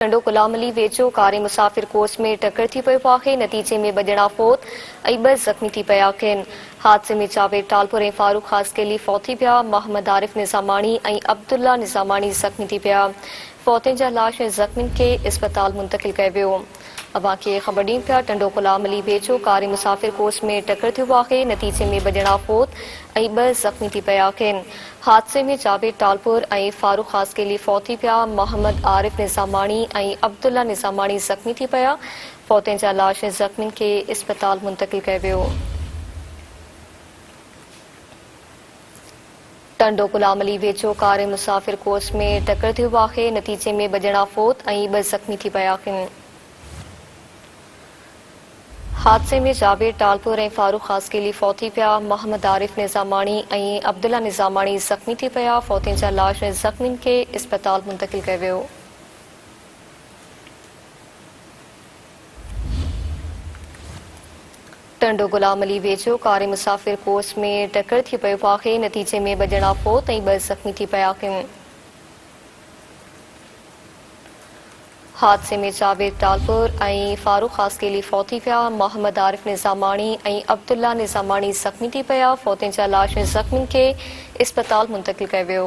टंडो गुलामली वेझो कार मुसाफ़िर कोच में टक्कर थी पियो आहे। नतीजे में ॿ ॼणा फ़ौत ऐं ॿ ज़ख़्मी थी पिया आहिनि। हादसे में जावेद टालपुर ऐं फारूक ख़ासकेली फ़ौत थी पिया। मोहम्मद आरिफ निज़ामाणी ऐं अब्दुल्ला निज़ामाणी ज़ख़्मी थी पिया। फ़ौतनि जा लाश ऐं ज़ख़्मियुनि खे इस्पताल मुंतक़िल कयो वियो। अवां खे ख़बर ॾियूं पिया टंडो गुलामली वेझो कार मुसाफ़िर कोच में टक्कर थियो आहे। नतीजे में ॿ ॼणा फ़ौत ऐं ॿ ज़ख़्मी थी पिया आहिनि। हादसे में जावेद टालपुर ऐं फारूक ख़ासकेली फ़ौत थी पिया। मोहम्मद आरिफ निज़ामाणी ऐं अब्दुल्ला निज़ामाणी ज़ख़्मी थी पिया। फ़ौतनि जा लाश ऐं ज़ख़्मियुनि खे इस्पताल मुंतक़िल कयो वियो। टंडो गुलामली वेझो कार मुसाफ़िर कोच में टक्कर थियो आहे। नतीजे में ॿ ॼणा फ़ौत ऐं ॿ ज़ख़्मी थी पिया आहिनि। हादसे में जावेद टालपुर ऐं फारूक ख़ासकेली फ़ौत थी पिया। मोहम्मद आरिफ निज़ामाणी ऐं अब्दुल्ला निज़ामाणी ज़ख़्मी थी पिया। फ़ौतनि जा लाश ऐं ज़ख़्मियुनि खे इस्पताल मुंतक़िल कयो वियो। टंडो गुलामली वेझो कार मुसाफ़िर कोच में टक्कर थी पियो आहे। नतीजे में ॿ ॼणा फ़ौत ऐं ॿ ज़ख़्मी थी पिया आहिनि। हादसे में जावेद टालपुर ऐं फारूक ख़ासकेली फ़ौत थी पिया। मोहम्मद आरिफ निज़ामाणी ऐं अब्दुल्ला निज़ामाणी ज़ख़्मी थी पिया। फ़ौतनि जा लाश ऐं ज़ख़्मियुनि खे इस्पताल मुंतक़िल कयो वियो।